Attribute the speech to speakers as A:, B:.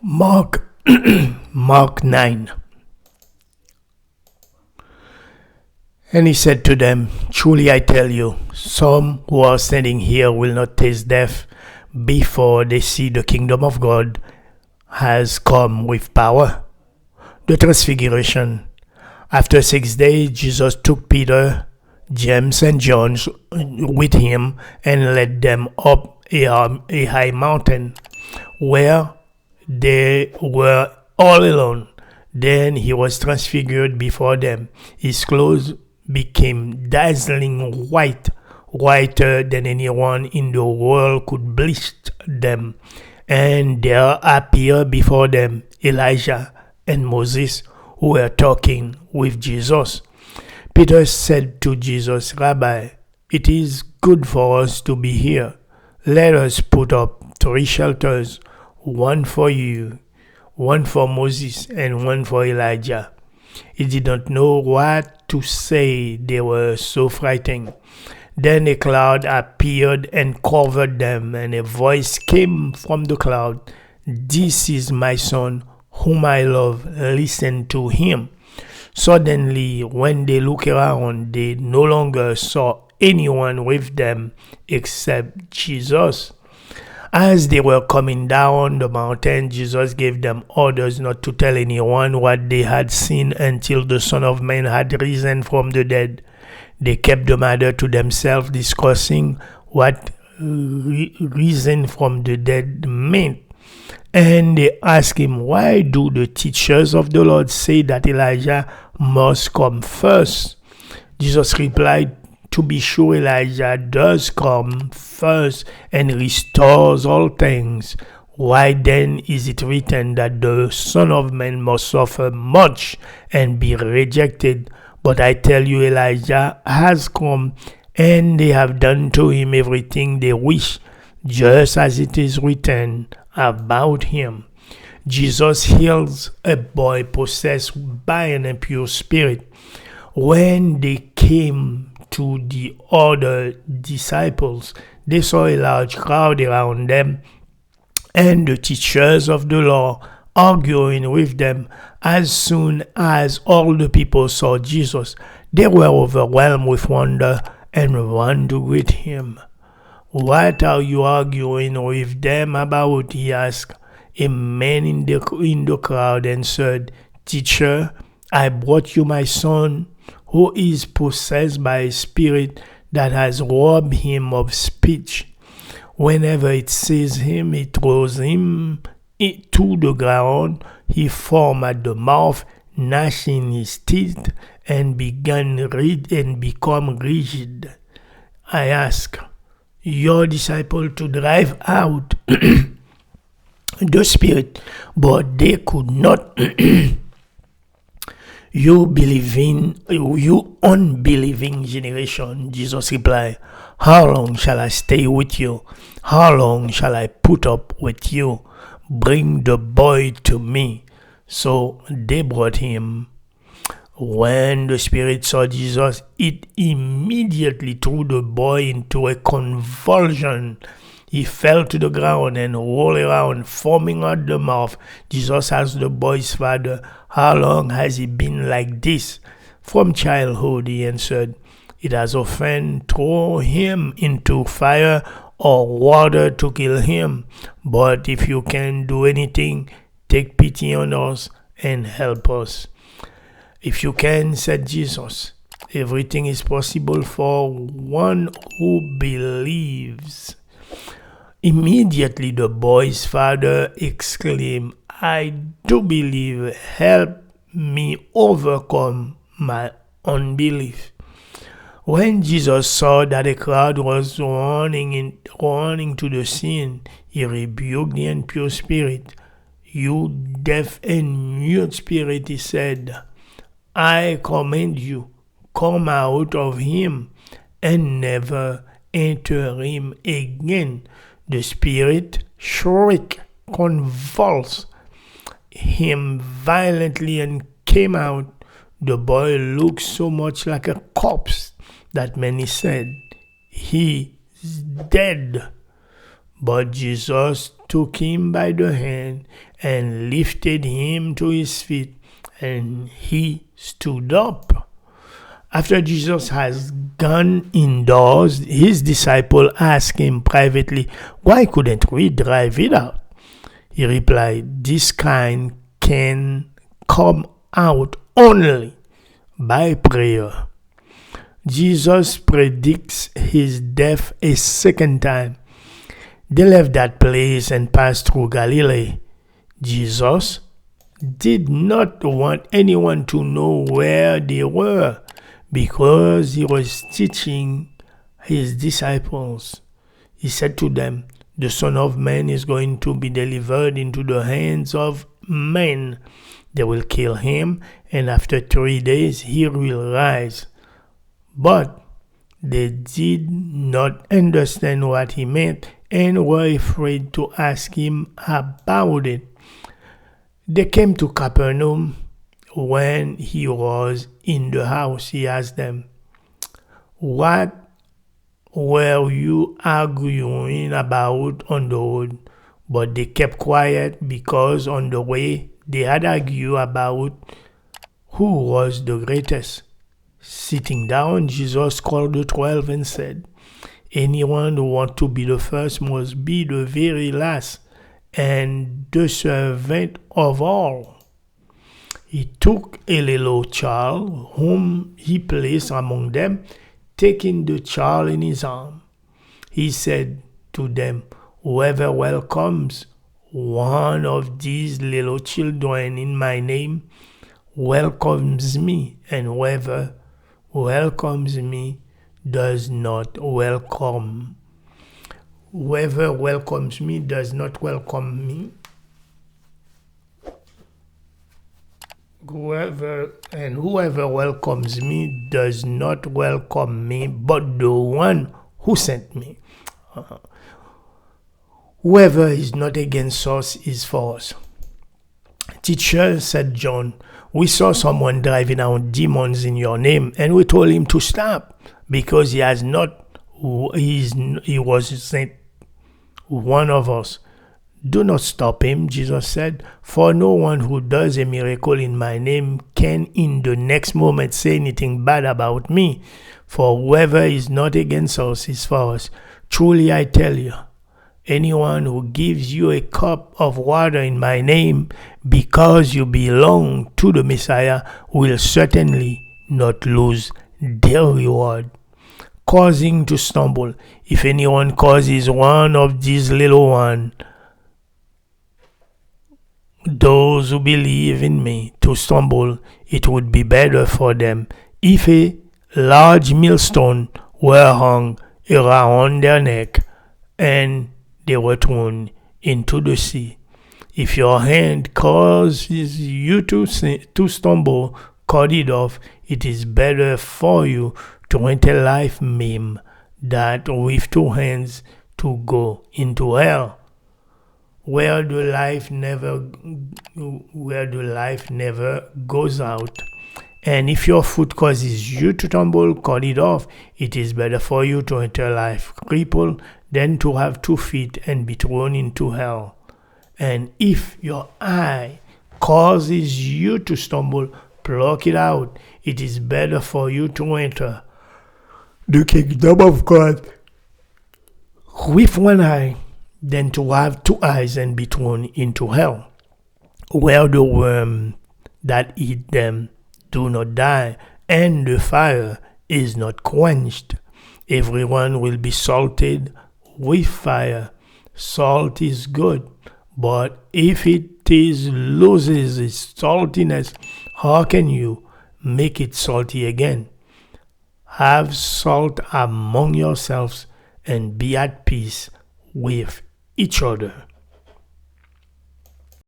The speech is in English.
A: Mark Mark 9. And he said to them, Truly I tell you, some who are standing here will not taste death before they see the kingdom of God has come with power. The Transfiguration. After 6 days, Jesus took Peter, James, and John with him and led them up a high mountain where they were all alone. Then he was transfigured before them. His clothes became dazzling white, whiter than anyone in the world could bleach them. And there appeared before them Elijah and Moses, who were talking with Jesus. Peter said to Jesus, Rabbi, it is good for us to be here. Let us put up 3 shelters, one for you, one for Moses, and one for Elijah. He did not know what to say. They were so frightened. Then a cloud appeared and covered them, and a voice came from the cloud. This is my son, whom I love. Listen to him. Suddenly, when they looked around, they no longer saw anyone with them except Jesus. As they were coming down the mountain, Jesus gave them orders not to tell anyone what they had seen until the Son of Man had risen from the dead. They kept the matter to themselves, discussing what risen from the dead meant. And they asked him, Why do the teachers of the Lord say that Elijah must come first? Jesus replied, To be sure, Elijah does come first and restores all things. Why then is it written that the Son of Man must suffer much and be rejected? But I tell you, Elijah has come, and they have done to him everything they wish, just as it is written about him. Jesus heals a boy possessed by an impure spirit. When they came to the other disciples, they saw a large crowd around them and the teachers of the law arguing with them. As soon as all the people saw Jesus, they were overwhelmed with wonder and ran to greet him. What are you arguing with them about? He asked. A man in the crowd answered, Teacher, I brought you my son, who is possessed by a spirit that has robbed him of speech. Whenever it sees him, it throws him to the ground. He foamed at the mouth, gnashing his teeth, and become rigid. I asked your disciple to drive out the spirit, but they could not. You unbelieving generation, Jesus replied, How long shall I stay with you? How long shall I put up with you? Bring the boy to me. So they brought him. When the spirit saw Jesus, it immediately threw the boy into a convulsion. He fell to the ground and rolled around, foaming at the mouth. Jesus asked the boy's father, How long has he been like this? From childhood, he answered. It has often thrown him into fire or water to kill him. But if you can do anything, take pity on us and help us. If you can, said Jesus, everything is possible for one who believes. Immediately the boy's father exclaimed, I do believe, help me overcome my unbelief. When Jesus saw that the crowd was running to the scene, he rebuked the impure spirit. You deaf and mute spirit, he said, I command you, come out of him and never enter him again. The spirit shrieked, convulsed him violently and came out. The boy looked so much like a corpse that many said, He is dead. But Jesus took him by the hand and lifted him to his feet, and he stood up. After Jesus has gone indoors, his disciple asked him privately, "Why couldn't we drive it out?" He replied, "This kind can come out only by prayer." Jesus predicts his death a second time. They left that place and passed through Galilee. Jesus did not want anyone to know where they were because he was teaching his disciples. He said to them, "The Son of Man is going to be delivered into the hands of men. They will kill him, and after 3 days he will rise." But they did not understand what he meant and were afraid to ask him about it. They came to Capernaum. When he was in the house, he asked them, "What were you arguing about on the road?" But they kept quiet because on the way they had argued about who was the greatest. Sitting down, Jesus called the 12 and said, "Anyone who wants to be the first must be the very last and the servant of all." He took a little child whom he placed among them, taking the child in his arm. He said to them, "Whoever welcomes one of these little children in my name welcomes me, and whoever welcomes me does not welcome. Whoever welcomes me does not welcome me. Whoever welcomes me does not welcome me, but the one who sent me. Whoever is not against us is for us." "Teacher," said John, "we saw someone driving out demons in your name, and we told him to stop because he wasn't one of us." "Do not stop him," Jesus said, "for no one who does a miracle in my name can in the next moment say anything bad about me. For whoever is not against us is for us. Truly I tell you, anyone who gives you a cup of water in my name because you belong to the Messiah will certainly not lose their reward." Causing to stumble. If anyone causes one of these little ones, those who believe in me, to stumble, it would be better for them if a large millstone were hung around their neck and they were thrown into the sea. If your hand causes you to stumble, cut it off. It is better for you to enter life maimed than with 2 hands to go into hell, where the life never goes out. And if your foot causes you to tumble, cut it off. It is better for you to enter life crippled than to have 2 feet and be thrown into hell. And if your eye causes you to stumble, pluck it out. It is better for you to enter the kingdom of God with 1 eye than to have 2 eyes and be thrown into hell, where the worm that eat them do not die, and the fire is not quenched. Everyone will be salted with fire. Salt is good, but if it loses its saltiness, how can you make it salty again? Have salt among yourselves and be at peace with each other.